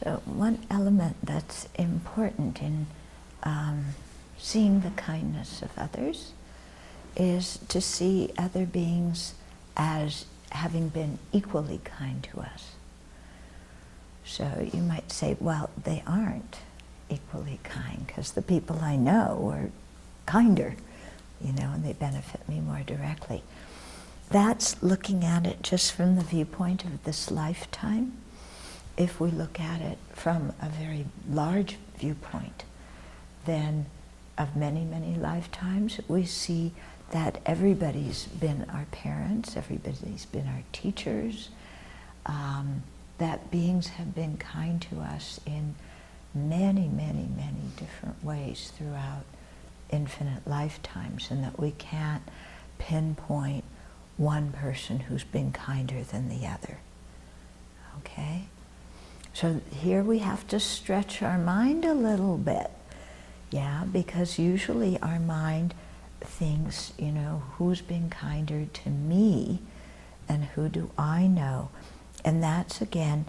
So one element that's important in seeing the kindness of others is to see other beings as having been equally kind to us. So you might say, well, they aren't equally kind because the people I know are kinder, you know, and they benefit me more directly. That's looking at it just from the viewpoint of this lifetime. If we look at it from a very large viewpoint, then of many, many lifetimes, we see that everybody's been our parents, everybody's been our teachers, that beings have been kind to us in many, many, many different ways throughout infinite lifetimes, and that we can't pinpoint one person who's been kinder than the other. Okay? So here we have to stretch our mind a little bit, yeah, because usually our mind thinks, you know, who's been kinder to me and who do I know? And that's, again,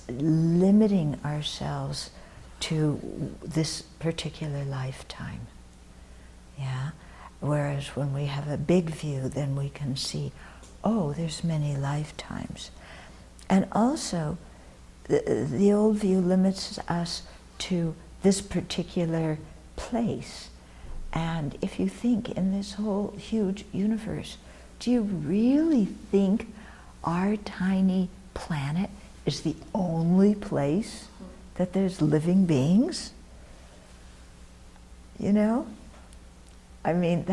limiting ourselves to this particular lifetime, yeah? Whereas when we have a big view, then we can see, oh, there's many lifetimes. And also, the old view limits us to this particular place. And if you think in this whole huge universe, do you really think our tiny planet is the only place that there's living beings? You know? I mean,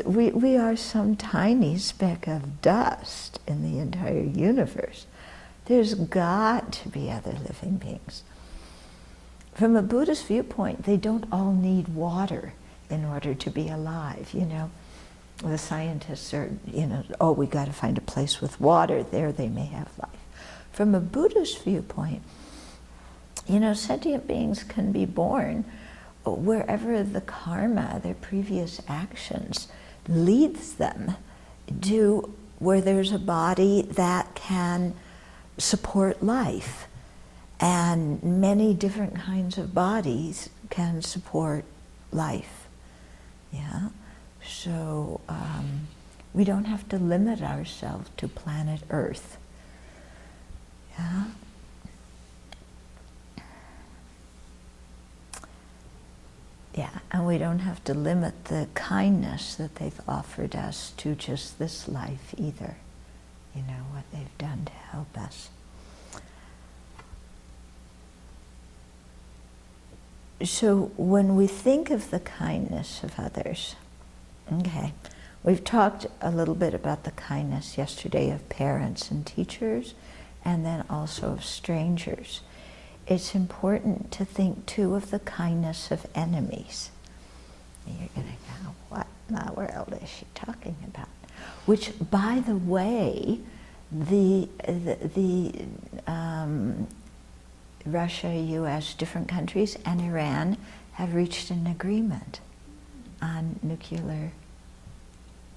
we are some tiny speck of dust in the entire universe. There's got to be other living beings. From a Buddhist viewpoint, they don't all need water in order to be alive, you know. The scientists are, you know, oh, we got to find a place with water, there they may have life. From a Buddhist viewpoint, you know, sentient beings can be born wherever the karma, their previous actions, leads them to where there's a body that can support life. And many different kinds of bodies can support life, yeah? So we don't have to limit ourselves to planet Earth, yeah? Yeah, and we don't have to limit the kindness that they've offered us to just this life either, you know, what they've done to help us. So when we think of the kindness of others, okay, we've talked a little bit about the kindness yesterday of parents and teachers, and then also of strangers. It's important to think too of the kindness of enemies. You're going to go, what in the world is she talking about? Which, by the way, the Russia, US, different countries, and Iran have reached an agreement on nuclear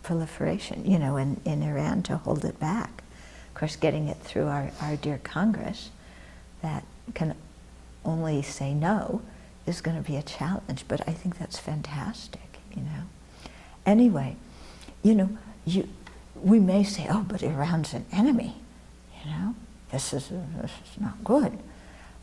proliferation, you know, in Iran to hold it back. Of course, getting it through our dear Congress that can only say no is going to be a challenge, but I think that's fantastic, you know. Anyway, you know, we may say, oh, but Iran's an enemy, you know, this is not good.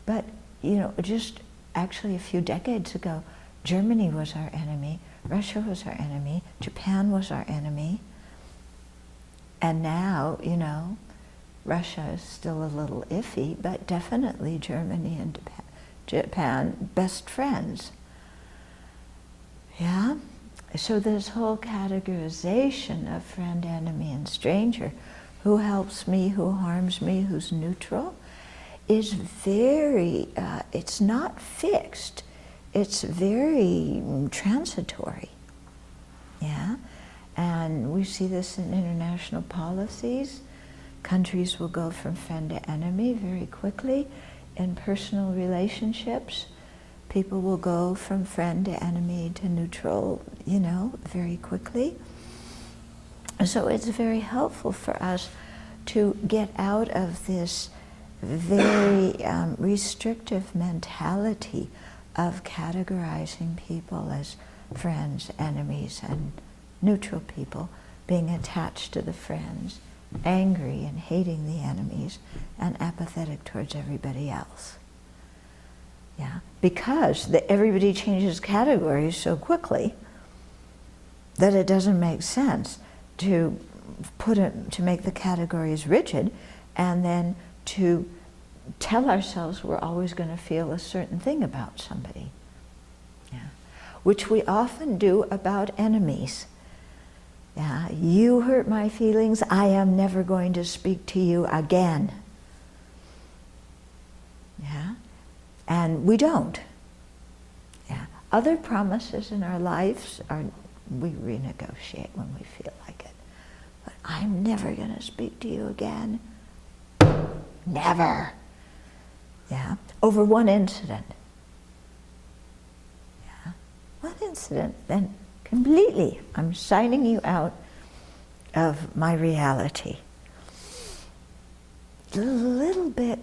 But, you know, just actually a few decades ago, Germany was our enemy, Russia was our enemy, Japan was our enemy, and now, you know, Russia is still a little iffy, but definitely Germany and Japan, best friends. Yeah? So this whole categorization of friend, enemy, and stranger, who helps me, who harms me, who's neutral, is very, it's not fixed, it's very transitory, yeah? And we see this in international policies. Countries will go from friend to enemy very quickly. In personal relationships, people will go from friend to enemy to neutral, you know, very quickly. So it's very helpful for us to get out of this very restrictive mentality of categorizing people as friends, enemies, and neutral people, being attached to the friends, angry and hating the enemies, and apathetic towards everybody else. Yeah, because everybody changes categories so quickly that it doesn't make sense to make the categories rigid and then to tell ourselves we're always going to feel a certain thing about somebody. Yeah. Which we often do about enemies. Yeah. You hurt my feelings, I am never going to speak to you again. Yeah. And we don't. Yeah. Other promises in our lives are, we renegotiate when we feel like it. But I'm never going to speak to you again. Never. Yeah. Over one incident. Yeah. One incident, then completely, I'm signing you out of my reality. A little bit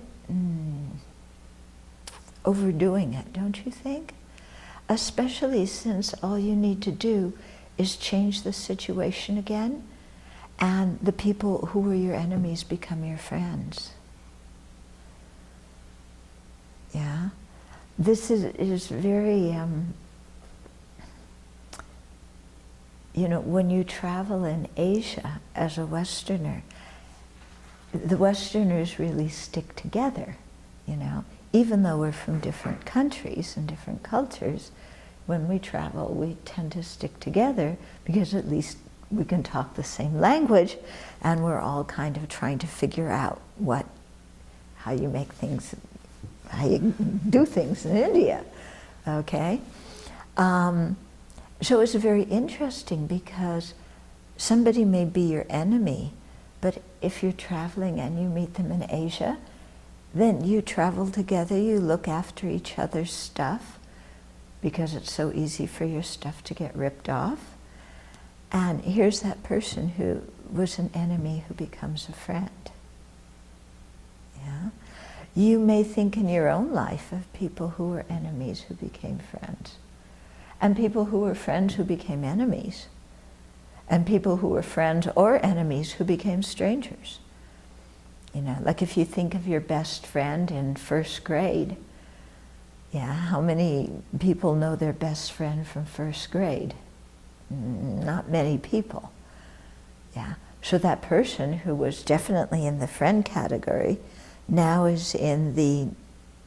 overdoing it, don't you think? Especially since all you need to do is change the situation again, and the people who were your enemies become your friends. Yeah, this is very, you know, when you travel in Asia as a Westerner, the Westerners really stick together, you know. Even though we're from different countries and different cultures, when we travel, we tend to stick together because at least we can talk the same language, and we're all kind of trying to figure out how you make things, how you do things in India, okay? So it's very interesting because somebody may be your enemy, but if you're traveling and you meet them in Asia, then you travel together, you look after each other's stuff because it's so easy for your stuff to get ripped off. And here's that person who was an enemy who becomes a friend. Yeah? You may think in your own life of people who were enemies who became friends, and people who were friends who became enemies, and people who were friends or enemies who became strangers. You know, like if you think of your best friend in first grade, yeah, how many people know their best friend from first grade? Not many people. Yeah. So that person who was definitely in the friend category now is in the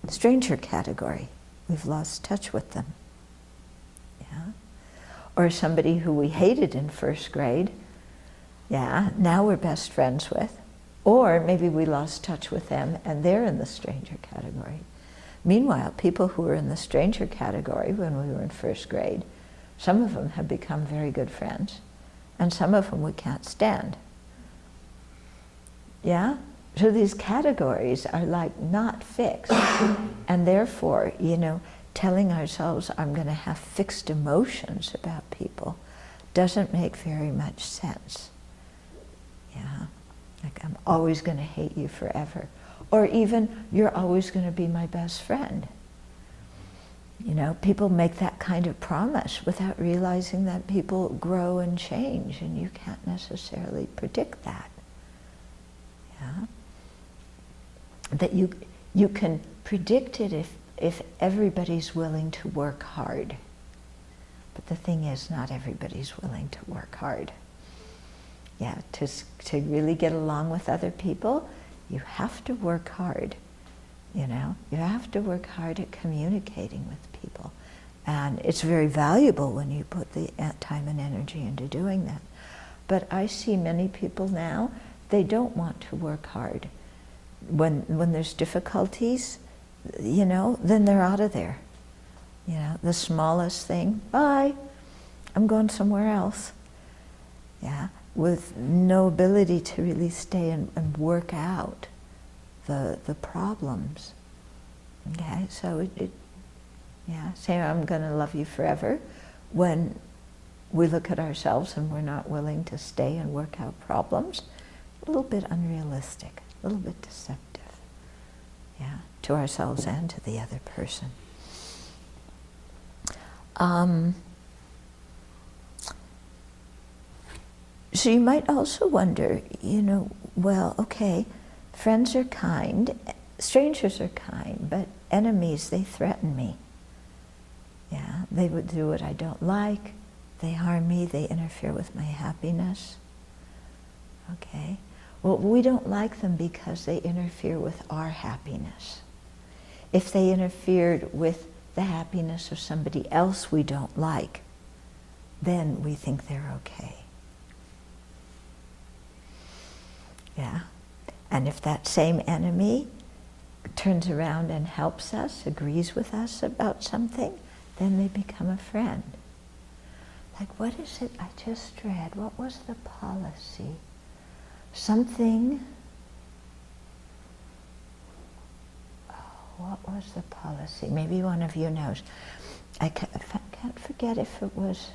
stranger category. We've lost touch with them. Yeah. Or somebody who we hated in first grade, yeah, now we're best friends with. Or maybe we lost touch with them and they're in the stranger category. Meanwhile, people who were in the stranger category when we were in first grade, some of them have become very good friends, and some of them we can't stand. Yeah? So these categories are like not fixed, and therefore, you know, telling ourselves I'm going to have fixed emotions about people doesn't make very much sense. Yeah? Like, I'm always going to hate you forever. Or even, you're always going to be my best friend. You know, people make that kind of promise without realizing that people grow and change, and you can't necessarily predict that. Yeah? That you can predict it if everybody's willing to work hard. But the thing is, not everybody's willing to work hard. Yeah, to really get along with other people, you have to work hard, you know. You have to work hard at communicating with people. And it's very valuable when you put the time and energy into doing that. But I see many people now, they don't want to work hard. When there's difficulties, you know, then they're out of there. You know, the smallest thing, bye, I'm going somewhere else. Yeah. With no ability to really stay and work out the problems. Okay, so yeah, say I'm going to love you forever, when we look at ourselves and we're not willing to stay and work out problems, a little bit unrealistic, a little bit deceptive. Yeah, to ourselves and to the other person. So you might also wonder, well, okay, friends are kind, strangers are kind, but enemies, they threaten me. Yeah, they would do what I don't like, they harm me, they interfere with my happiness. Okay, well, we don't like them because they interfere with our happiness. If they interfered with the happiness of somebody else we don't like, then we think they're okay. Yeah, and if that same enemy turns around and helps us, agrees with us about something, then they become a friend. Like, what is it I just read? What was the policy? Something, what was the policy? Maybe one of you knows. I can't forget if it was,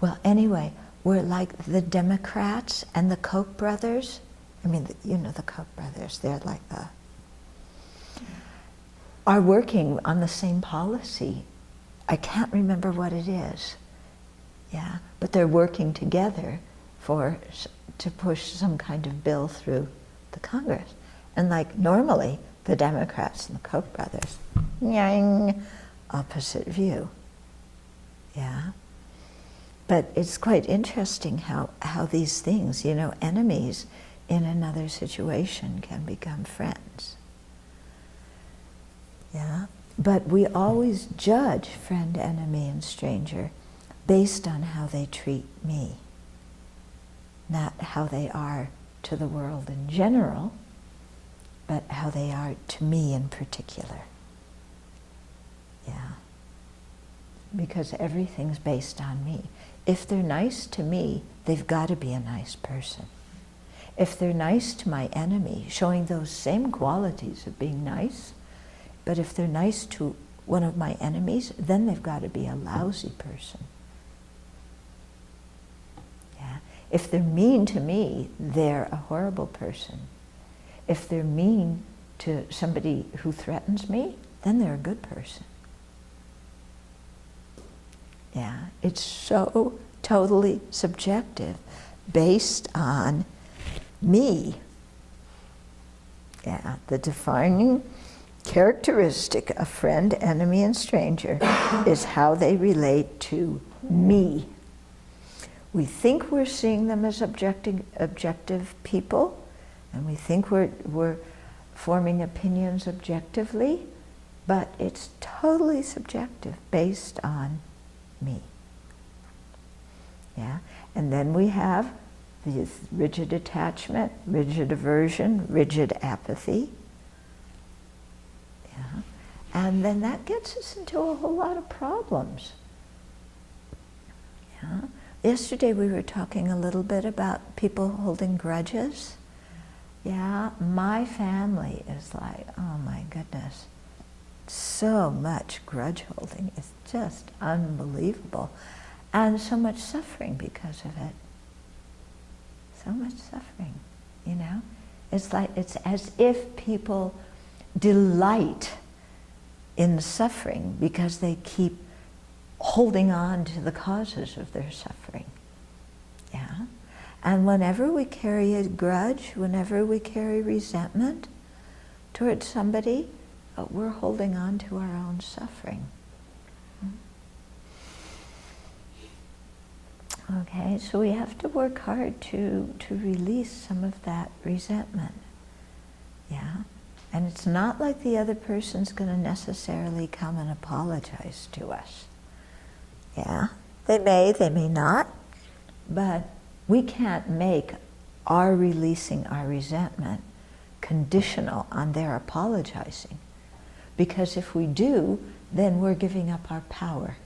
well, anyway, we're like the Democrats and the Koch brothers. I mean, the Koch brothers, they're like are working on the same policy. I can't remember what it is. Yeah, but they're working together to push some kind of bill through the Congress. And like normally, the Democrats and the Koch brothers, opposite view. Yeah. But it's quite interesting how these things, enemies in another situation can become friends. Yeah. But we always judge friend, enemy, and stranger based on how they treat me, not how they are to the world in general, but how they are to me in particular. Yeah. Because everything's based on me. If they're nice to me, they've got to be a nice person. If they're nice to my enemy, showing those same qualities of being nice, but if they're nice to one of my enemies, then they've got to be a lousy person. Yeah. If they're mean to me, they're a horrible person. If they're mean to somebody who threatens me, then they're a good person. Yeah, it's so totally subjective, based on me. Yeah, the defining characteristic of friend, enemy, and stranger is how they relate to me. We think we're seeing them as objective people, and we think we're forming opinions objectively, but it's totally subjective, based on me. Yeah, and then we have this rigid attachment, rigid aversion, rigid apathy. Yeah, and then that gets us into a whole lot of problems. Yeah, yesterday we were talking a little bit about people holding grudges. Yeah, my family is like, oh my goodness, so much grudge holding. It's just unbelievable. And so much suffering because of it. So much suffering, It's like, it's as if people delight in the suffering because they keep holding on to the causes of their suffering. Yeah. And whenever we carry a grudge, whenever we carry resentment towards somebody, we're holding on to our own suffering. Okay, so we have to work hard to release some of that resentment. Yeah, and it's not like the other person's going to necessarily come and apologize to us. Yeah, they may not, but we can't make our releasing our resentment conditional on their apologizing. Because if we do, then we're giving up our power.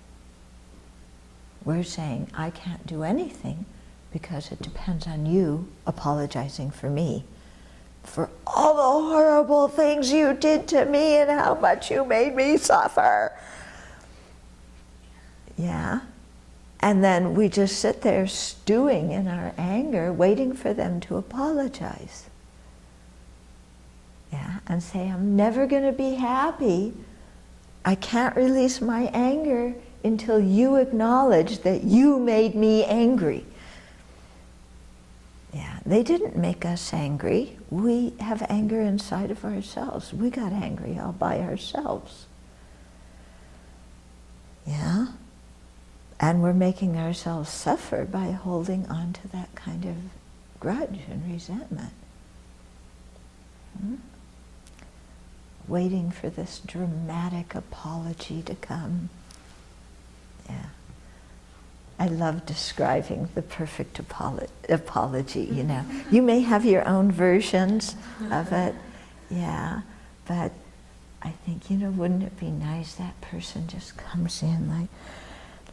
We're saying, I can't do anything because it depends on you apologizing for me, for all the horrible things you did to me and how much you made me suffer. Yeah. And then we just sit there stewing in our anger, waiting for them to apologize. Yeah, and say, I'm never going to be happy. I can't release my anger until you acknowledge that you made me angry. Yeah, they didn't make us angry. We have anger inside of ourselves. We got angry all by ourselves. Yeah? And we're making ourselves suffer by holding on to that kind of grudge and resentment. Waiting for this dramatic apology to come. Yeah. I love describing the perfect apology, you know. You may have your own versions of it, yeah, but I think, you know, wouldn't it be nice that person just comes in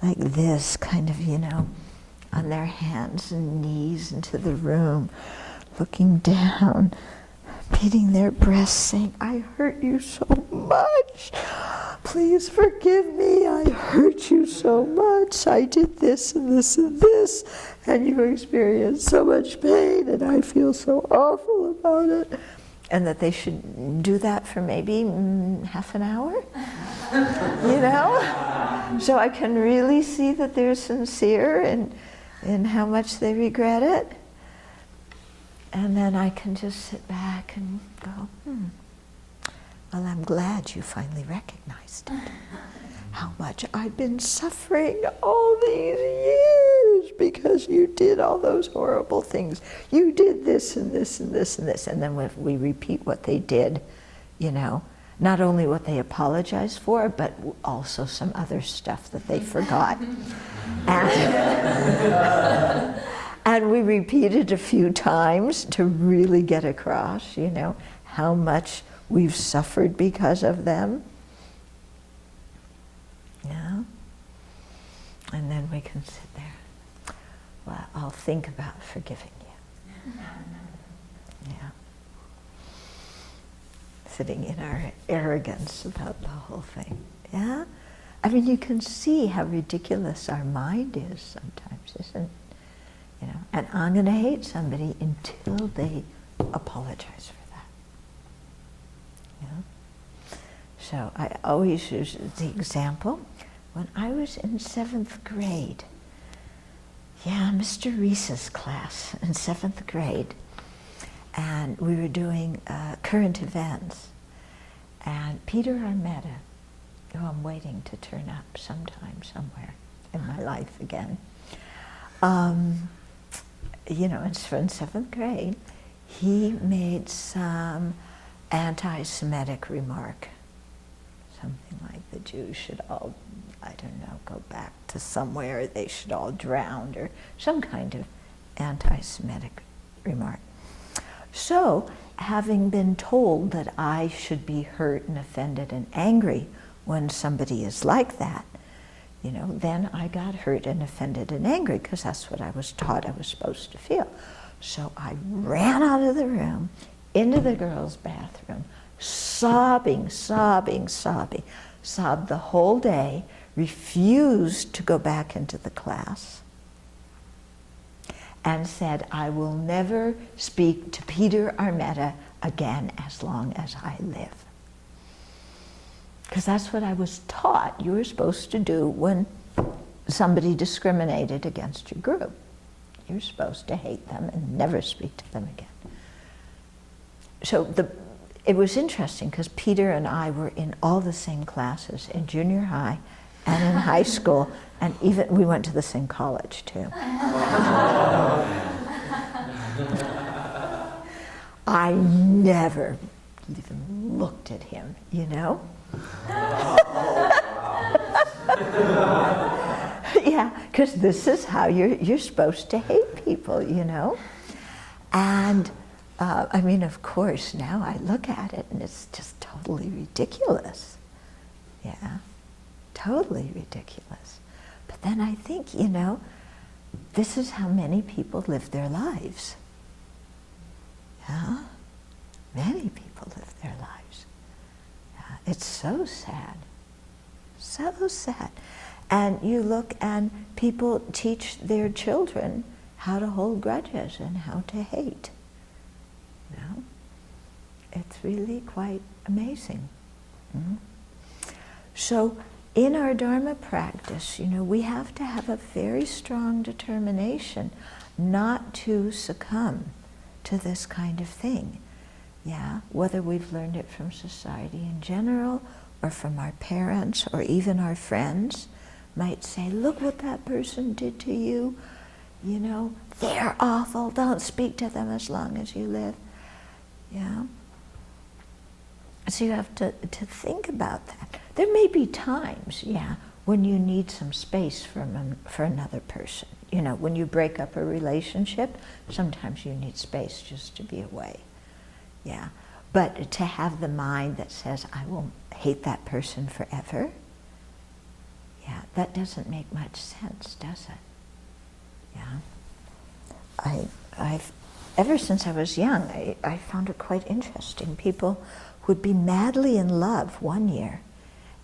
like this, kind of, you know, on their hands and knees into the room, looking down, beating their breasts, saying, I hurt you so much. Please forgive me. I hurt you so much. I did this and this and this, and you experienced so much pain, and I feel so awful about it. And that they should do that for maybe half an hour, you know? So I can really see that they're sincere in how much they regret it. And then I can just sit back and go, well, I'm glad you finally recognized it. How much I've been suffering all these years because you did all those horrible things. You did this and this and this and this. And then when we repeat what they did, you know, not only what they apologized for, but also some other stuff that they forgot. And we repeat it a few times to really get across, you know, how much we've suffered because of them. Yeah. And then we can sit there. Well, I'll think about forgiving you. Yeah. Sitting in our arrogance about the whole thing. Yeah? I mean, you can see how ridiculous our mind is sometimes, isn't it? You know, and I'm going to hate somebody until they apologize for that. You know? So I always use the example. When I was in 7th grade, Mr. Reese's class in 7th grade, and we were doing current events, and Peter Armetta, who I'm waiting to turn up sometime, somewhere in my life again, you know, in 7th grade, he made some anti-Semitic remark. Something like the Jews should all, I don't know, go back to somewhere, they should all drown, or some kind of anti-Semitic remark. So, having been told that I should be hurt and offended and angry when somebody is like that, you know, then I got hurt and offended and angry because that's what I was taught I was supposed to feel. So I ran out of the room, into the girls' bathroom, sobbing, sobbed the whole day, refused to go back into the class, and said, I will never speak to Peter Armetta again as long as I live. Because that's what I was taught you were supposed to do when somebody discriminated against your group. You're supposed to hate them and never speak to them again. So it was interesting because Peter and I were in all the same classes in junior high and in high school, and even we went to the same college too. I never even looked at him, you know? Yeah, because this is how you're supposed to hate people, you know? And I mean, of course, now I look at it and it's just totally ridiculous. Yeah, totally ridiculous. But then I think, you know, this is how many people live their lives. Yeah, many people live their lives. Yeah, it's so sad, so sad. And you look and people teach their children how to hold grudges and how to hate. You know? It's really quite amazing. Mm-hmm. So in our Dharma practice, we have to have a very strong determination not to succumb to this kind of thing. Yeah, whether we've learned it from society in general or from our parents or even our friends might say, look what that person did to you. They're awful. Don't speak to them as long as you live. Yeah. So you have to think about that. There may be times, when you need some space for another person. When you break up a relationship, sometimes you need space just to be away. Yeah. But to have the mind that says, I will hate that person forever, that doesn't make much sense, does it? Yeah. I've ever since I was young, I found it quite interesting. People would be madly in love one year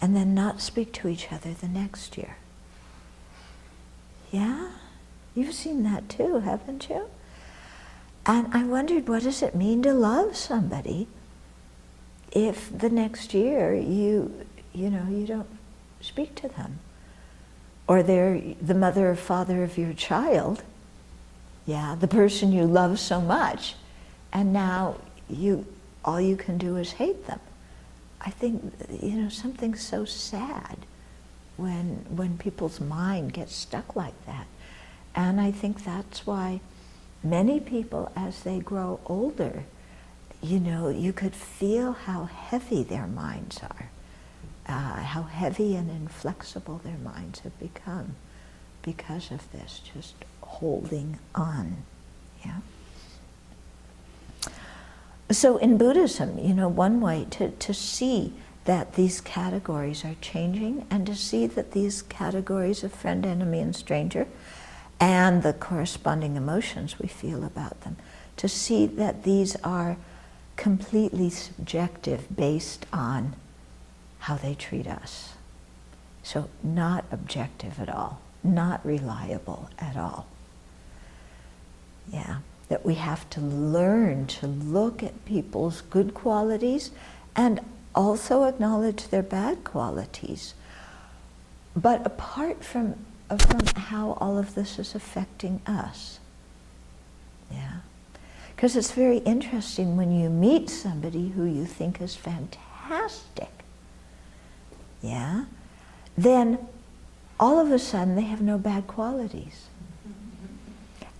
and then not speak to each other the next year. Yeah? You've seen that too, haven't you? And I wondered, what does it mean to love somebody if the next year you don't speak to them? Or they're the mother or father of your child, the person you love so much, and now all you can do is hate them. I think, something's so sad when people's mind gets stuck like that. And I think that's why many people, as they grow older, you could feel how heavy their minds are, how heavy and inflexible their minds have become because of this, just holding on. Yeah. So in Buddhism, one way to see that these categories are changing and to see that these categories of friend, enemy, and stranger and the corresponding emotions we feel about them, to see that these are completely subjective based on how they treat us. So not objective at all, not reliable at all. Yeah. That we have to learn to look at people's good qualities and also acknowledge their bad qualities. But apart from how all of this is affecting us. Yeah. Because it's very interesting when you meet somebody who you think is fantastic, then all of a sudden they have no bad qualities.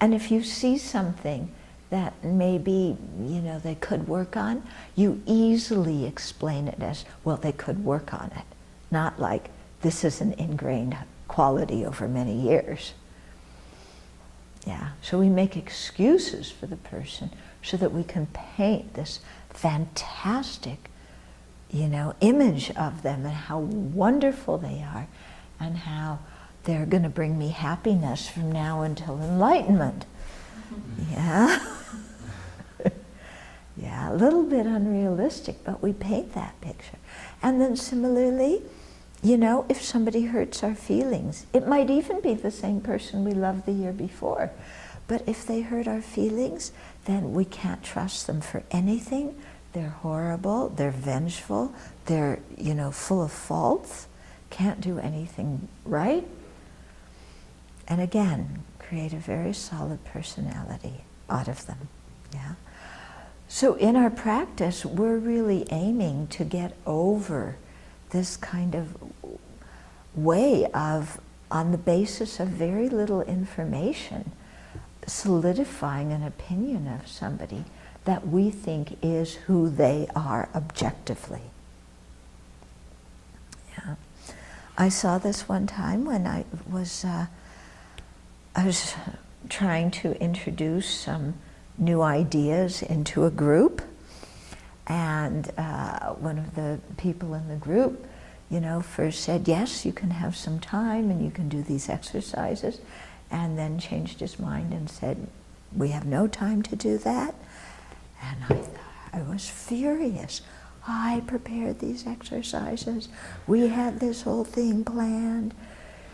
And if you see something that maybe, they could work on, you easily explain it as, well, they could work on it. Not like, this is an ingrained quality over many years. Yeah, so we make excuses for the person so that we can paint this fantastic, image of them and how wonderful they are and how they're going to bring me happiness from now until enlightenment. Yeah. Yeah, a little bit unrealistic, but we paint that picture. And then similarly, if somebody hurts our feelings, it might even be the same person we loved the year before, but if they hurt our feelings, then we can't trust them for anything. They're horrible, they're vengeful, they're, full of faults, can't do anything right. And again, create a very solid personality out of them. Yeah. So in our practice, we're really aiming to get over this kind of way of, on the basis of very little information, solidifying an opinion of somebody that we think is who they are objectively. Yeah. I saw this one time when I was trying to introduce some new ideas into a group, and one of the people in the group, first said, yes, you can have some time and you can do these exercises, and then changed his mind and said, we have no time to do that. And I was furious. I prepared these exercises. We had this whole thing planned.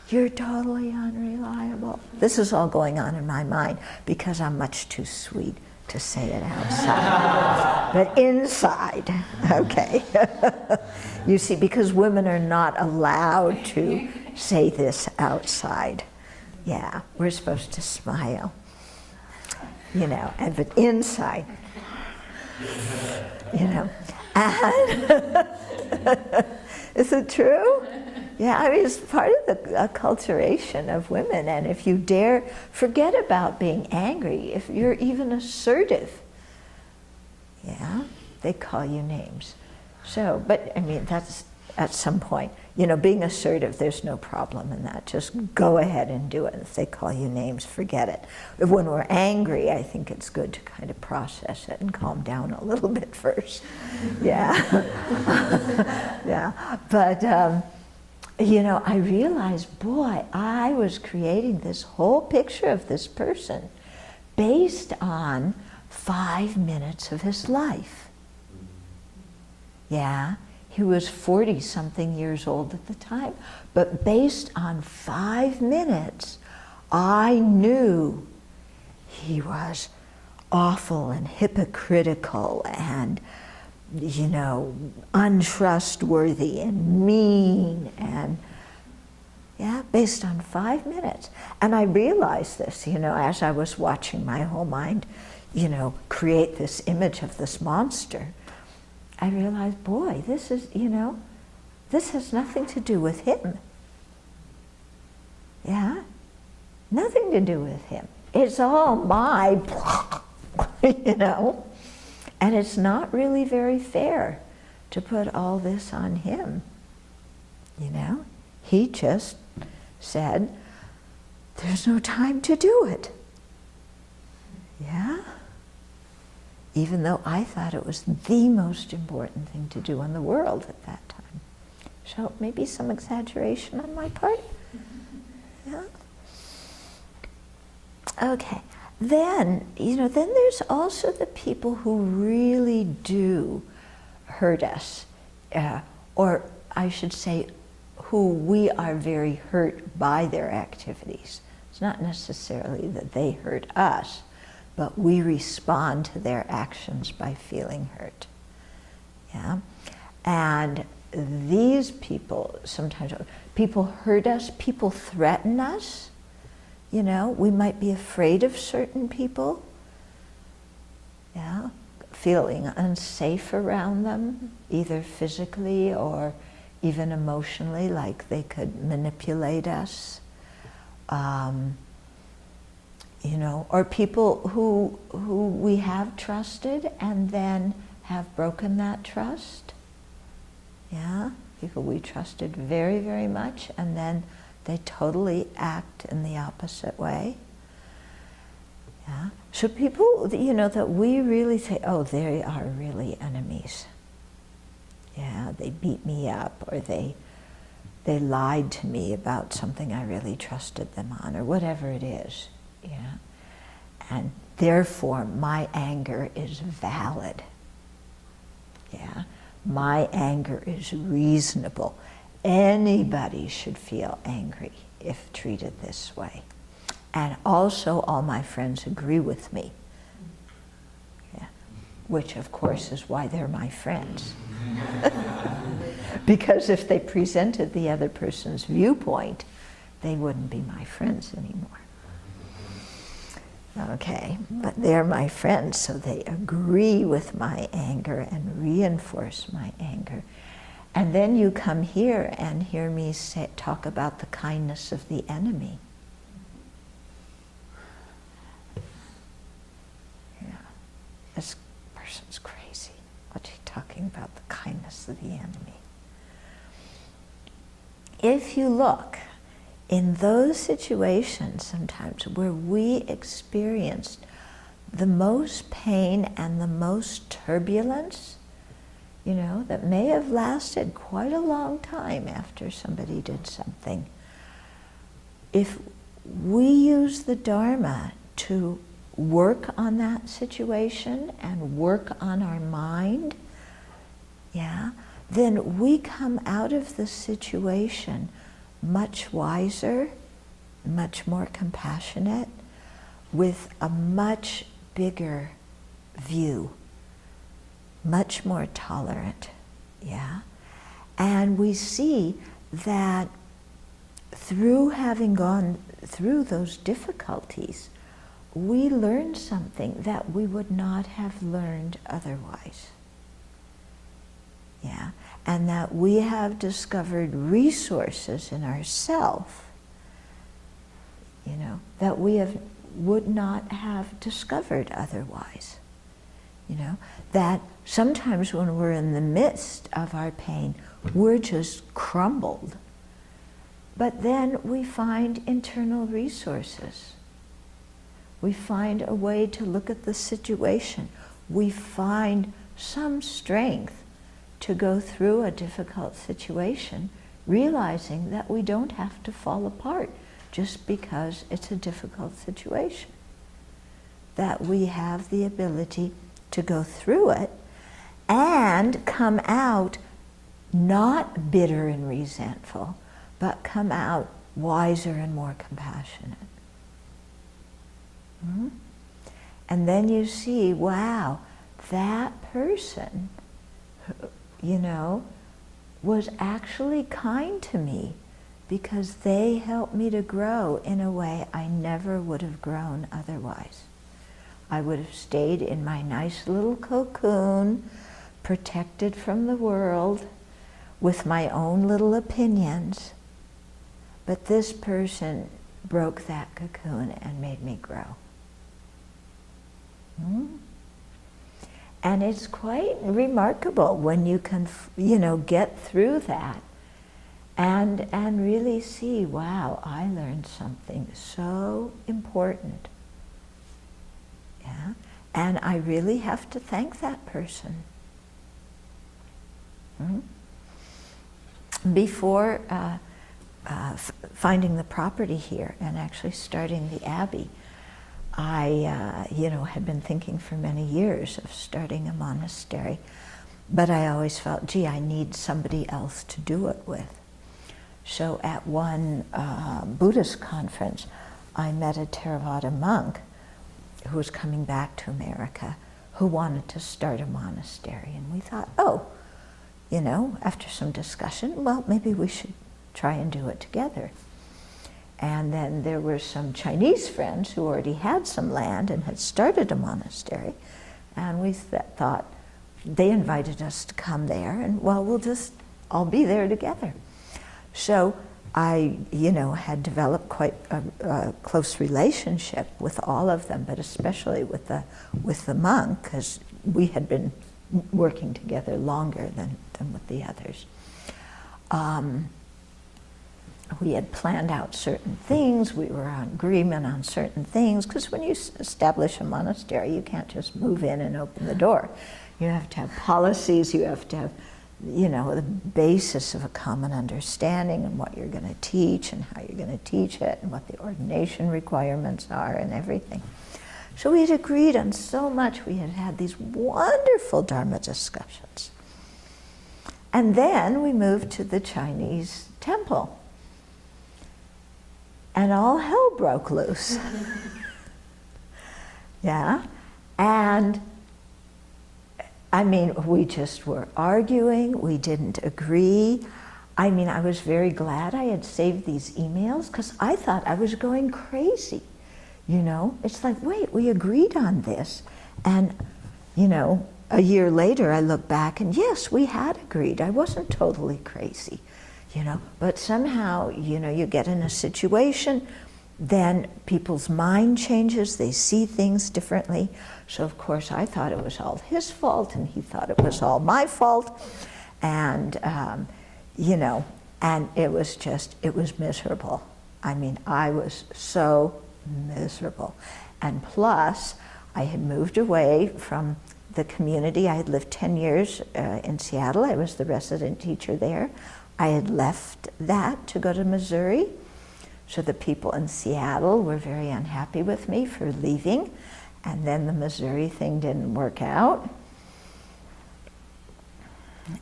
You're totally unreliable. This is all going on in my mind because I'm much too sweet to say it outside. But inside, okay. You see, because women are not allowed to say this outside. Yeah, we're supposed to smile. You know, and but inside, you know. And is it true? Yeah, I mean, it's part of the acculturation of women. And if you dare, forget about being angry. If you're even assertive, yeah, they call you names. So, but I mean, that's at some point. You know, being assertive, there's no problem in that. Just go ahead and do it. If they call you names, forget it. If when we're angry, I think it's good to kind of process it and calm down a little bit first. Yeah. Yeah. But, you know, I realized, boy, I was creating this whole picture of this person based on 5 minutes of his life. Yeah. He was 40-something years old at the time. But based on 5 minutes, I knew he was awful and hypocritical and, you know, untrustworthy and mean and, yeah, based on 5 minutes. And I realized this, you know, as I was watching my whole mind, you know, create this image of this monster. I realized, boy, this is, you know, this has nothing to do with him. Yeah? Nothing to do with him. It's all my, you know? And it's not really very fair to put all this on him. You know? He just said, there's no time to do it. Yeah? Even though I thought it was the most important thing to do in the world at that time. So maybe some exaggeration on my part. Yeah. Okay. Then, you know, then there's also the people who really do hurt us, or I should say, who we are very hurt by their activities. It's not necessarily that they hurt us, but we respond to their actions by feeling hurt. Yeah? And these people, sometimes people hurt us, people threaten us. You know, we might be afraid of certain people. Yeah? Feeling unsafe around them, either physically or even emotionally, like they could manipulate us. You know, or people who we have trusted and then have broken that trust. Yeah, people we trusted very, very much and then they totally act in the opposite way. Yeah, so people, you know, that we really say, oh, they are really enemies. Yeah, they beat me up, or they lied to me about something I really trusted them on, or whatever it is. Yeah, and therefore my anger is valid. Yeah, my anger is reasonable. Anybody should feel angry if treated this way. And also all my friends agree with me. Yeah, which of course is why they're my friends. Because if they presented the other person's viewpoint, they wouldn't be my friends anymore. Okay, but they're my friends, so they agree with my anger and reinforce my anger. And then you come here and hear me talk about the kindness of the enemy. Yeah, this person's crazy. What's he talking about, the kindness of the enemy? If you look, in those situations sometimes where we experienced the most pain and the most turbulence, you know, that may have lasted quite a long time after somebody did something, if we use the Dharma to work on that situation and work on our mind, yeah, then we come out of the situation much wiser, much more compassionate, with a much bigger view, much more tolerant, yeah? And we see that through having gone through those difficulties, we learn something that we would not have learned otherwise. Yeah, and that we have discovered resources in ourselves, you know, that we would not have discovered otherwise. You know, that sometimes when we're in the midst of our pain, we're just crumbled. But then we find internal resources. We find a way to look at the situation. We find some strength to go through a difficult situation, realizing that we don't have to fall apart just because it's a difficult situation. That we have the ability to go through it and come out not bitter and resentful, but come out wiser and more compassionate. Mm-hmm. And then you see, wow, that person, you know, was actually kind to me because they helped me to grow in a way I never would have grown otherwise. I would have stayed in my nice little cocoon, protected from the world, with my own little opinions. But this person broke that cocoon and made me grow. And it's quite remarkable when you can, you know, get through that and really see, wow, I learned something so important. Yeah? And I really have to thank that person. Before finding the property here and actually starting the Abbey, I, you know, had been thinking for many years of starting a monastery, but I always felt, gee, I need somebody else to do it with. So at one Buddhist conference, I met a Theravada monk who was coming back to America, who wanted to start a monastery. And we thought, oh, you know, after some discussion, well, maybe we should try and do it together. And then there were some Chinese friends who already had some land and had started a monastery. And we thought, they invited us to come there, and well, we'll just all be there together. So I, you know, had developed quite a close relationship with all of them, but especially with the monk, because we had been working together longer than with the others. We had planned out certain things, we were on agreement on certain things, because when you establish a monastery, you can't just move in and open the door. You have to have policies, you have to have, you know, the basis of a common understanding and what you're going to teach and how you're going to teach it and what the ordination requirements are and everything. So we had agreed on so much. We had had these wonderful Dharma discussions. And then we moved to the Chinese temple. And all hell broke loose. Yeah. And I mean, we just were arguing, we didn't agree. I mean, I was very glad I had saved these emails because I thought I was going crazy. You know, it's like, wait, we agreed on this. And, you know, a year later I look back and yes, we had agreed. I wasn't totally crazy, you know, but somehow, you know, you get in a situation, then people's mind changes, they see things differently. So of course I thought it was all his fault and he thought it was all my fault. And, you know, and it was miserable. I mean, I was so miserable. And plus, I had moved away from the community. I had lived 10 years in Seattle. I was the resident teacher there. I had left that to go to Missouri. So the people in Seattle were very unhappy with me for leaving. And then the Missouri thing didn't work out.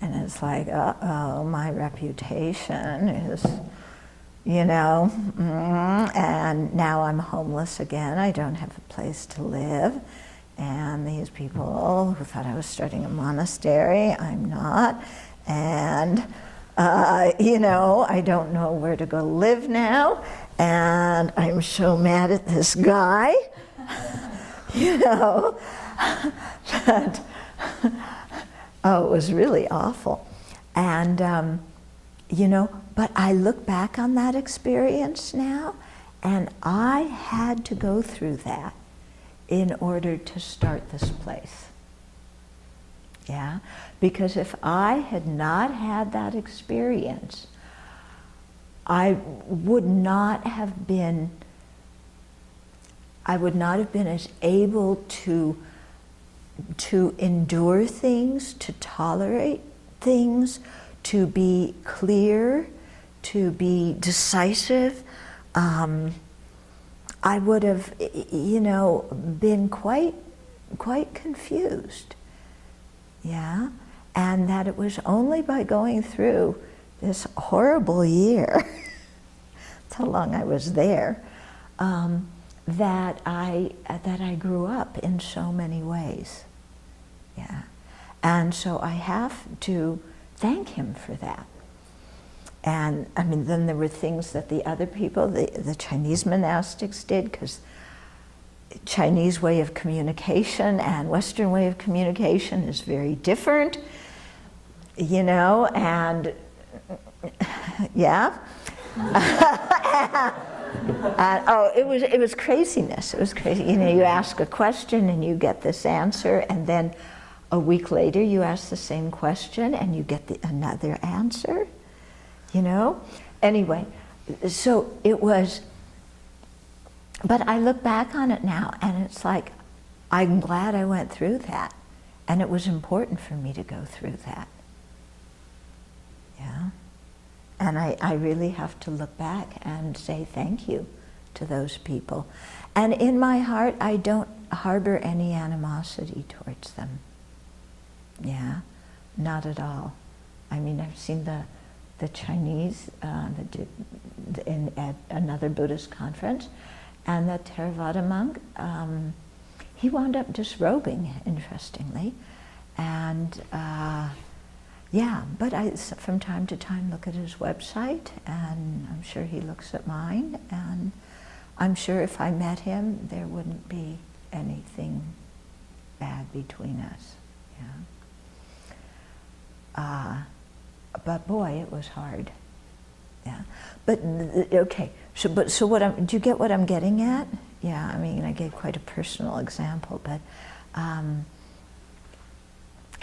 And it's like, uh-oh, my reputation is, you know, and now I'm homeless again. I don't have a place to live. And these people who thought I was starting a monastery, I'm not. And, you know, I don't know where to go live now. And I'm so mad at this guy, you know, that, oh, it was really awful. And, you know, but I look back on that experience now, and I had to go through that in order to start this place. Yeah? Because if I had not had that experience, I would not have been as able to endure things, to tolerate things, to be clear, to be decisive. I would have, you know, been quite confused. Yeah? And that it was only by going through this horrible year, that's how long I was there, that I grew up in so many ways. Yeah. And so I have to thank him for that. And I mean, then there were things that the other people, the Chinese monastics did, because Chinese way of communication and Western way of communication is very different, you know, and yeah. Oh, it was craziness. It was crazy. You know, you ask a question and you get this answer, and then a week later you ask the same question and you get another answer. You know? Anyway, so it was, but I look back on it now and it's like, I'm glad I went through that. And it was important for me to go through that. Yeah? And I really have to look back and say thank you to those people. And in my heart, I don't harbor any animosity towards them. Yeah? Not at all. I mean, I've seen the Chinese at another Buddhist conference, and the Theravada monk, he wound up disrobing, interestingly, and yeah, but I from time to time look at his website, and I'm sure he looks at mine, and I'm sure if I met him, there wouldn't be anything bad between us. Yeah. But boy, it was hard. Yeah. But okay. So do you get what I'm getting at? Yeah. I mean, I gave quite a personal example, but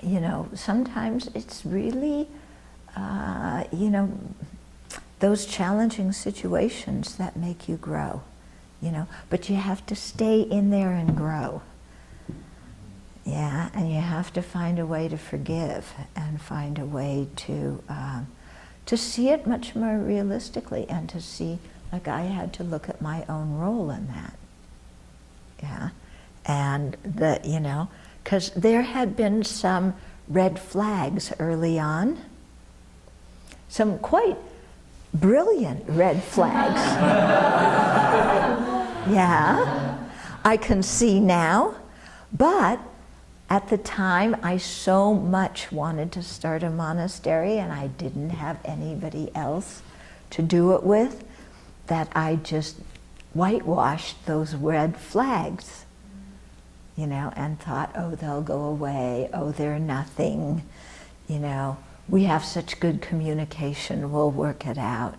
you know, sometimes it's really, you know, those challenging situations that make you grow. You know, but you have to stay in there and grow. Yeah, and you have to find a way to forgive and find a way to see it much more realistically, and to see, like I had to look at my own role in that. Yeah, and that, you know, because there had been some red flags early on, some quite brilliant red flags. Yeah, I can see now, but at the time, I so much wanted to start a monastery, and I didn't have anybody else to do it with, that I just whitewashed those red flags, you know, and thought, oh, they'll go away, oh, they're nothing, you know, we have such good communication, we'll work it out.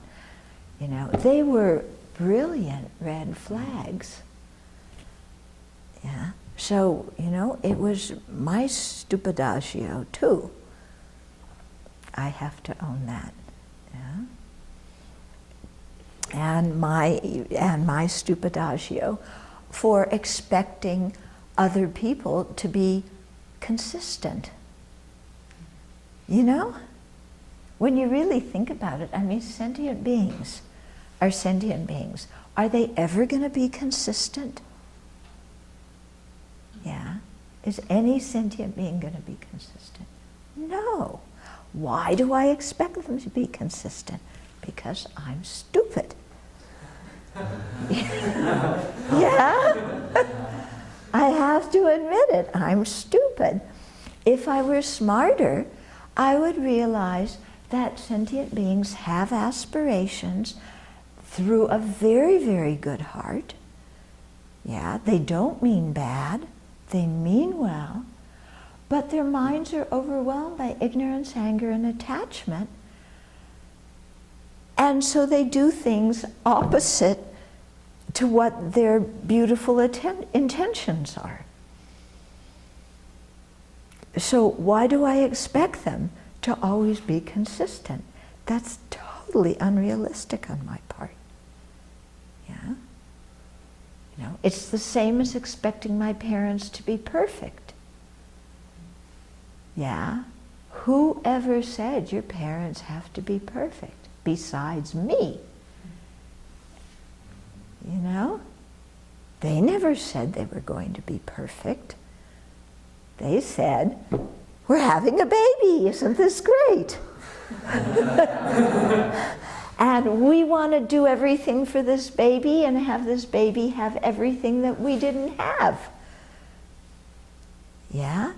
You know, they were brilliant red flags. Yeah. So, you know, it was my stupidagio too. I have to own that. Yeah? And my stupidagio for expecting other people to be consistent. You know? When you really think about it, I mean, sentient beings are sentient beings. Are they ever going to be consistent? Yeah. Is any sentient being going to be consistent? No. Why do I expect them to be consistent? Because I'm stupid. Yeah? I have to admit it, I'm stupid. If I were smarter, I would realize that sentient beings have aspirations through a very, very good heart. Yeah, they don't mean bad, they mean well, but their minds are overwhelmed by ignorance, anger, and attachment. And so they do things opposite to what their beautiful intentions are. So why do I expect them to always be consistent? That's totally unrealistic on my part. Yeah? You know, it's the same as expecting my parents to be perfect. Yeah? Whoever said your parents have to be perfect besides me? You know? They never said they were going to be perfect. They said, we're having a baby, isn't this great? And we want to do everything for this baby and have this baby have everything that we didn't have. Yeah?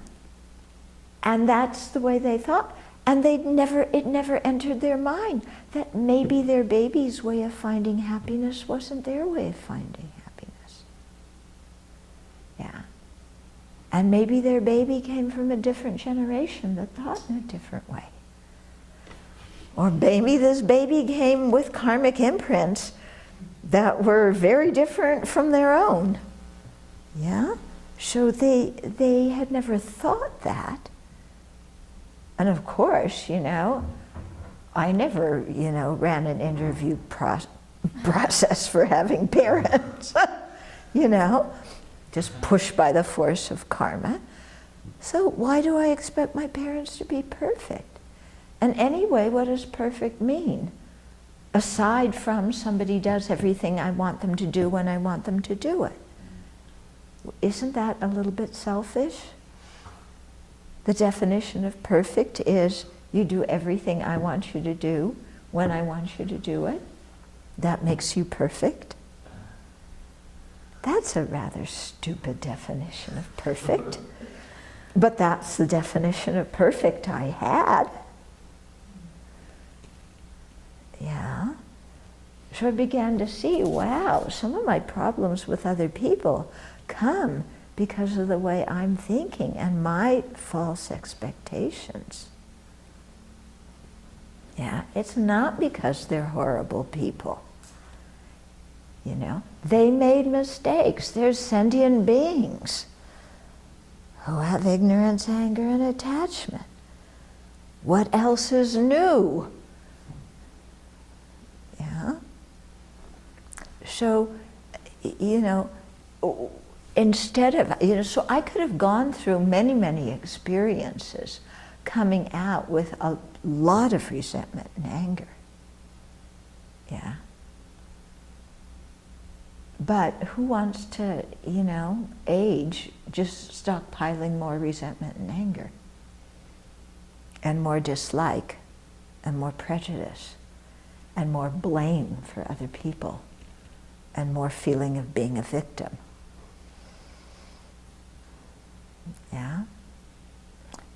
And that's the way they thought. And it never entered their mind that maybe their baby's way of finding happiness wasn't their way of finding happiness. Yeah. And maybe their baby came from a different generation that thought in a different way. Or maybe this baby came with karmic imprints that were very different from their own. Yeah? So they had never thought that. And of course, you know, I never, you know, ran an interview process for having parents, you know, just pushed by the force of karma. So why do I expect my parents to be perfect? And anyway, what does perfect mean? Aside from somebody does everything I want them to do when I want them to do it. Isn't that a little bit selfish? The definition of perfect is you do everything I want you to do when I want you to do it. That makes you perfect. That's a rather stupid definition of perfect. But that's the definition of perfect I had. Yeah. So I began to see, wow, some of my problems with other people come because of the way I'm thinking and my false expectations. Yeah, it's not because they're horrible people. You know, they made mistakes. They're sentient beings who have ignorance, anger, and attachment. What else is new? Yeah. So, you know, instead of, you know, so I could have gone through many, many experiences coming out with a lot of resentment and anger. Yeah. But who wants to, you know, age just stockpiling more resentment and anger? And more dislike, and more prejudice, and more blame for other people, and more feeling of being a victim. Yeah?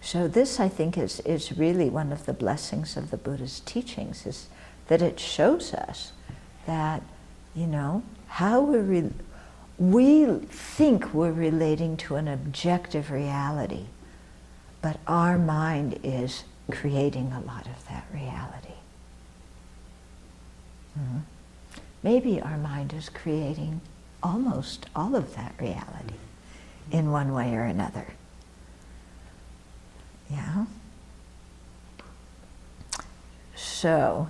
So this, I think, is really one of the blessings of the Buddha's teachings, is that it shows us that, you know, how we think we're relating to an objective reality, but our mind is creating a lot of that reality. Mm-hmm. Maybe our mind is creating almost all of that reality in one way or another. Yeah. So,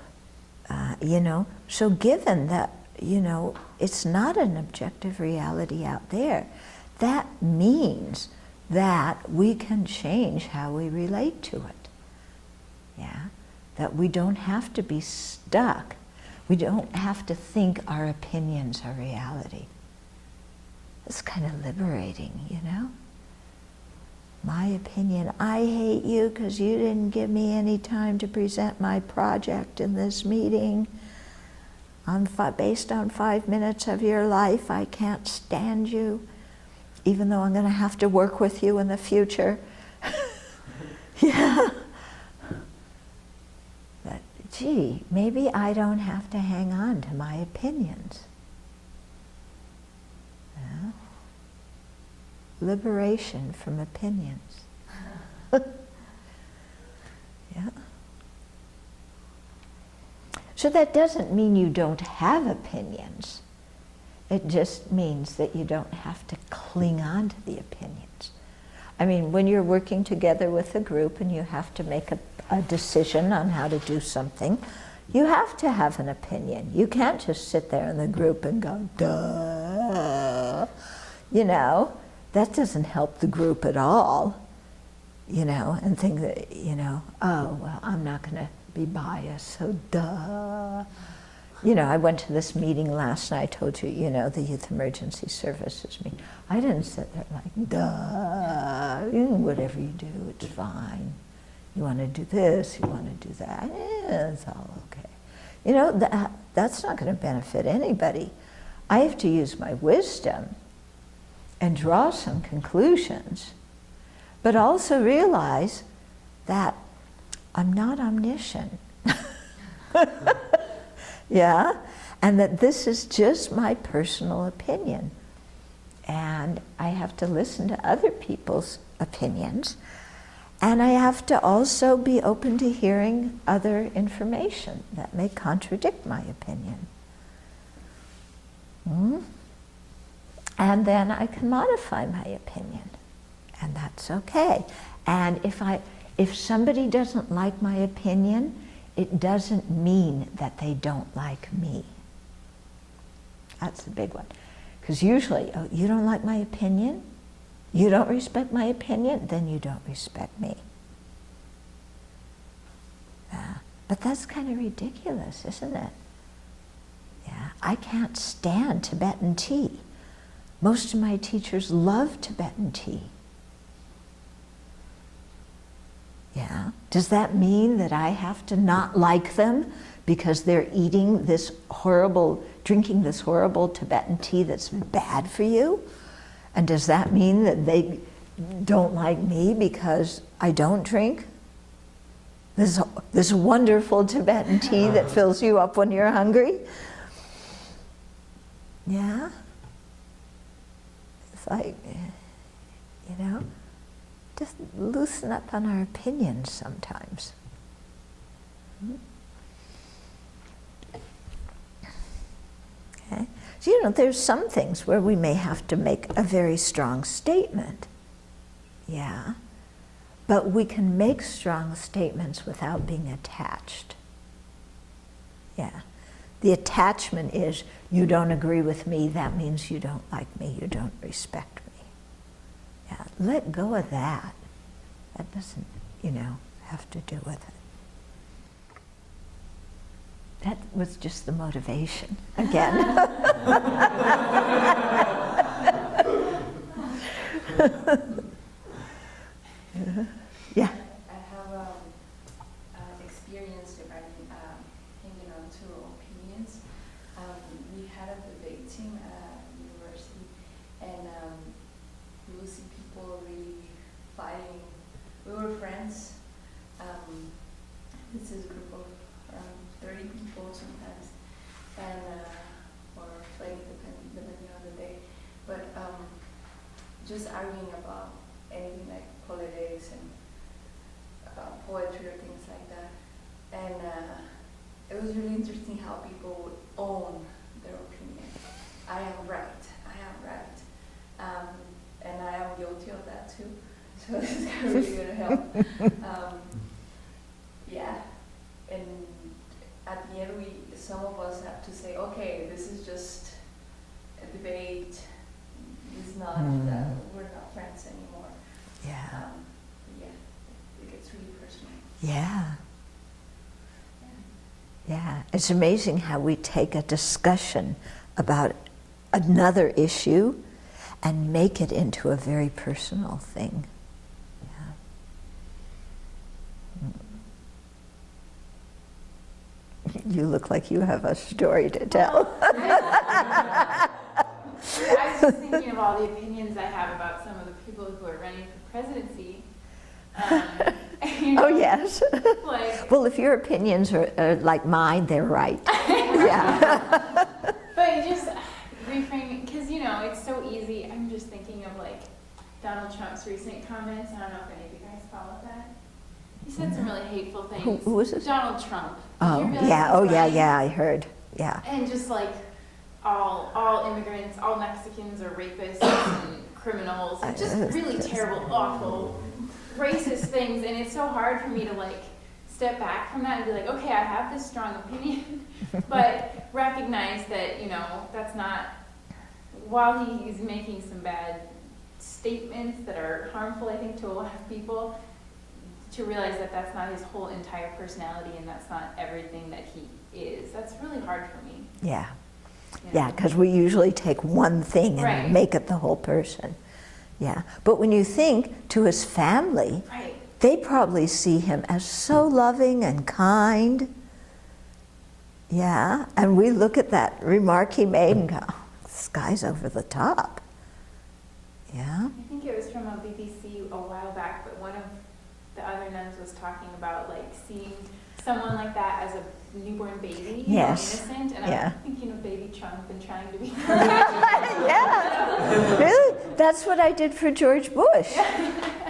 you know, so given that, you know, it's not an objective reality out there, that means that we can change how we relate to it. Yeah. That we don't have to be stuck. We don't have to think our opinions are reality. It's kind of liberating, you know? My opinion, I hate you because you didn't give me any time to present my project in this meeting. Based on 5 minutes of your life, I can't stand you. even though I'm going to have to work with you in the future. Yeah. But, gee, maybe I don't have to hang on to my opinions. Yeah. Liberation from opinions. Yeah. So that doesn't mean you don't have opinions. It just means that you don't have to cling on to the opinions. I mean, when you're working together with a group and you have to make a decision on how to do something, you have to have an opinion. You can't just sit there in the group and go, duh. You know, that doesn't help the group at all. You know, and think that, you know, oh, well, I'm not going to be biased, so duh. You know, I went to this meeting last night, I told you, you know, the Youth Emergency Services meeting. I didn't sit there like, duh, whatever you do, it's fine. You want to do this, you want to do that, it's all okay. You know, that's not going to benefit anybody. I have to use my wisdom and draw some conclusions, but also realize that I'm not omniscient. Yeah? And that this is just my personal opinion. And I have to listen to other people's opinions. And I have to also be open to hearing other information that may contradict my opinion. And then I can modify my opinion. And that's okay. And if somebody doesn't like my opinion, it doesn't mean that they don't like me. That's the big one. Because usually, oh, you don't like my opinion? You don't respect my opinion? Then you don't respect me. But that's kind of ridiculous, isn't it? Yeah, I can't stand Tibetan tea. Most of my teachers love Tibetan tea. Yeah. Does that mean that I have to not like them because they're eating this horrible, drinking this horrible Tibetan tea that's bad for you? And does that mean that they don't like me because I don't drink this wonderful Tibetan tea that fills you up when you're hungry? Yeah? It's like, you know, just loosen up on our opinions sometimes. Okay? So, you know, there's some things where we may have to make a very strong statement. Yeah. But we can make strong statements without being attached. Yeah. The attachment is, you don't agree with me, that means you don't like me, you don't respect me. Yeah, let go of that. That doesn't, you know, have to do with it. That was just the motivation, again. Yeah. I have an experience regarding hanging on to opinions. We had a debate team at university, and we would see people really fighting. We were friends. This is a group of around 30 people sometimes, and or 20 depending on the day. But just arguing about anything like politics and poetry or things like that. And it was really interesting how people would own their opinion. I am right, and I am guilty of that too. So this is really going to help. Yeah, and at the end some of us have to say, okay, this is just a debate. It's not that we're not friends anymore. Yeah. Yeah, it gets really personal. Yeah. Yeah. It's amazing how we take a discussion about another issue and make it into a very personal thing. Yeah. You look like you have a story to tell. I was just thinking of all the opinions I have about some of the people who are running for presidency. You know, Oh, yes. like, Well, if your opinions are like mine, they're right. Yeah. but just reframing, because you know, it's so easy. I'm just thinking of like Donald Trump's recent comments. I don't know if any of you guys followed that. He said some really hateful things. Who was it? Donald Trump. Did Oh, you realize yeah. he's Oh, yeah, running? yeah, I heard. Yeah. And just like all immigrants, all Mexicans are rapists and criminals, and just really terrible, awful, racist things. And it's so hard for me to like step back from that and be like, okay, I have this strong opinion, but recognize that, you know, that's not, while he's making some bad statements that are harmful, I think, to a lot of people, to realize that that's not his whole entire personality and that's not everything that he is. That's really hard for me. Yeah. You know? Yeah, because we usually take one thing and Right. make it the whole person. Yeah. But when you think to his family, Right. they probably see him as so loving and kind. Yeah. And we look at that remark he made and go, oh, this guy's over the top. Yeah. I think it was from a BBC a while back, but one of the other nuns was talking about like seeing someone like that as a newborn baby, you Yes. know, innocent, and Yeah. I'm thinking of baby Trump and trying to be. Yeah. Really? That's what I did for George Bush.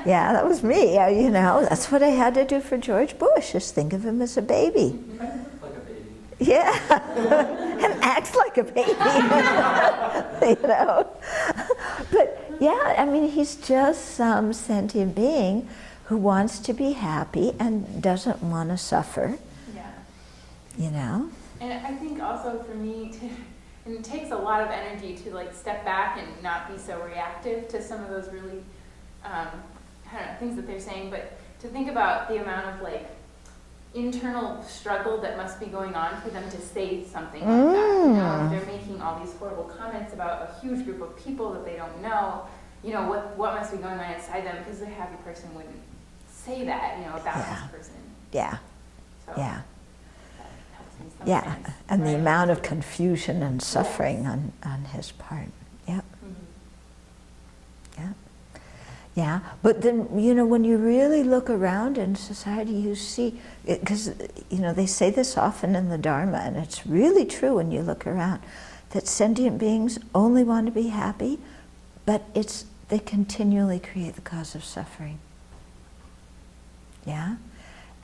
Yeah, that was me. You know, that's what I had to do for George Bush, is think of him as a baby. Like a baby. Yeah, and acts like a baby, you know. But yeah, I mean, he's just some sentient being who wants to be happy and doesn't want to suffer, Yeah. you know. And I think also for me and it takes a lot of energy to like step back and not be so reactive to some of those really, I don't know, things that they're saying, but to think about the amount of like internal struggle that must be going on for them to say something like that. You know, if they're making all these horrible comments about a huge group of people that they don't know, you know, what must be going on inside them, because a happy person wouldn't say that, you know, about Yeah. this person. Yeah, So yeah, that helps me yeah. sometimes. And the Right. amount of confusion and suffering on his part. Yep. Mhm. Yeah. Yeah, but then, you know, when you really look around in society, you see, because, you know, they say this often in the Dharma, and it's really true when you look around, that sentient beings only want to be happy, but they continually create the cause of suffering. Yeah?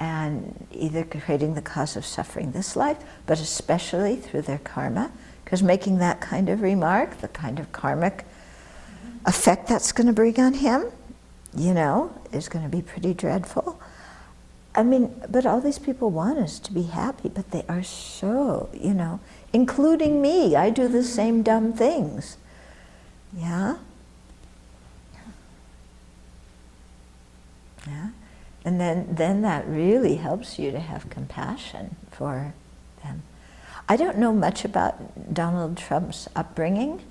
And either creating the cause of suffering this life, but especially through their karma, because making that kind of remark, the kind of karmic effect that's going to bring on him, you know, is going to be pretty dreadful. I mean, but all these people want us to be happy, but they are so, you know, including me. I do the same dumb things. Yeah? Yeah? And then that really helps you to have compassion for them. I don't know much about Donald Trump's upbringing,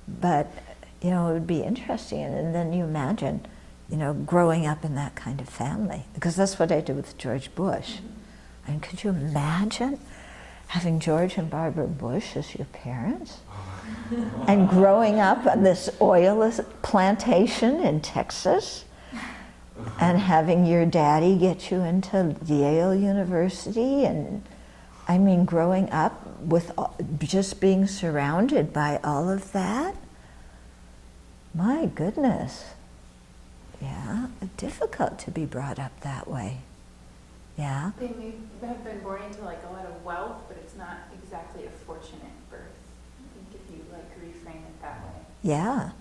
but, you know, it would be interesting. And then you imagine, you know, growing up in that kind of family, because that's what I did with George Bush. I mean, could you imagine having George and Barbara Bush as your parents? And growing up on this oil plantation in Texas, and having your daddy get you into Yale University, and I mean, growing up with just being surrounded by all of that. My goodness. Yeah, difficult to be brought up that way. Yeah. They may have been born into like a lot of wealth, but it's not exactly a fortunate birth. I think if you like reframe it that way. Yeah.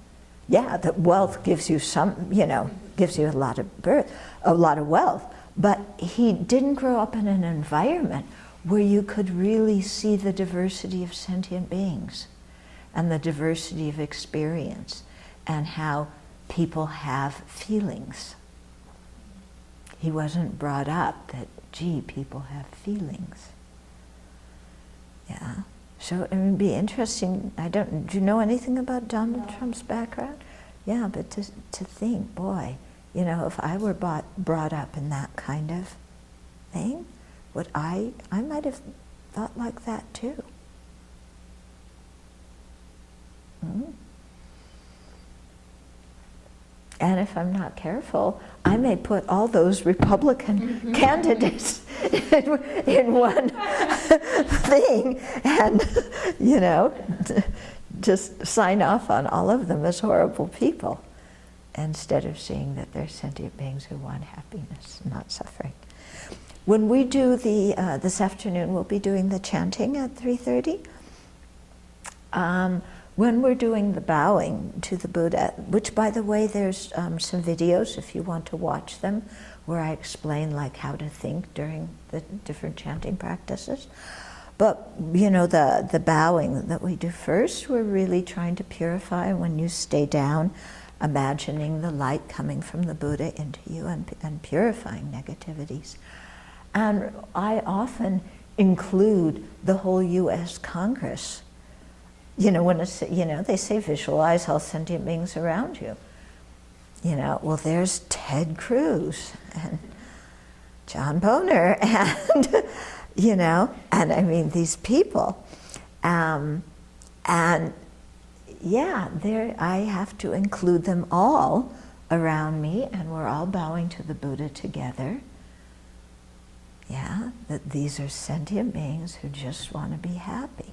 Yeah, that wealth gives you some, you know, gives you a lot of wealth. But he didn't grow up in an environment where you could really see the diversity of sentient beings and the diversity of experience and how people have feelings. He wasn't brought up that, gee, people have feelings. Yeah. So it would be interesting. Do you know anything about Donald Trump's background? Yeah, but to think, boy, you know, if I were brought up in that kind of thing, I might have thought like that too. And if I'm not careful, I may put all those Republican candidates in one thing and, you know, just sign off on all of them as horrible people, instead of seeing that they're sentient beings who want happiness, not suffering. When we do this afternoon, we'll be doing the chanting at 3:30. When we're doing the bowing to the Buddha, which, by the way, there's some videos if you want to watch them, where I explain like how to think during the different chanting practices. But you know, the bowing that we do first, we're really trying to purify. When you stay down, imagining the light coming from the Buddha into you and purifying negativities. And I often include the whole U.S. Congress. You know, when it's, you know, they say visualize all sentient beings around you. You know, well, there's Ted Cruz and John Boehner and, you know, and I mean, these people. And yeah, I have to include them all around me, and we're all bowing to the Buddha together. Yeah, that these are sentient beings who just want to be happy.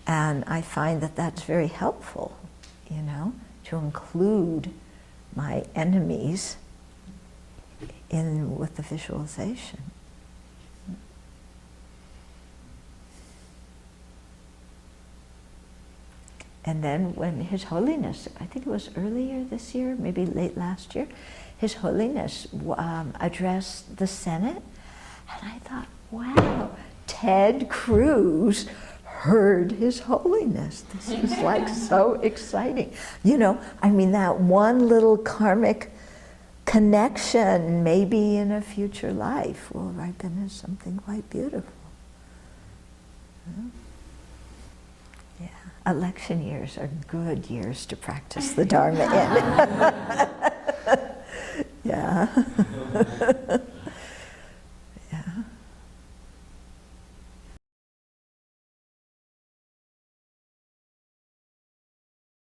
And I find that that's very helpful, you know, to include my enemies with the visualization. And then when His Holiness, I think it was earlier this year, maybe late last year, His Holiness addressed the Senate, and I thought, wow, Ted Cruz heard His Holiness. This is like so exciting. You know, I mean, that one little karmic connection, maybe in a future life, will ripen as something quite beautiful. Yeah, election years are good years to practice the Dharma in. Yeah.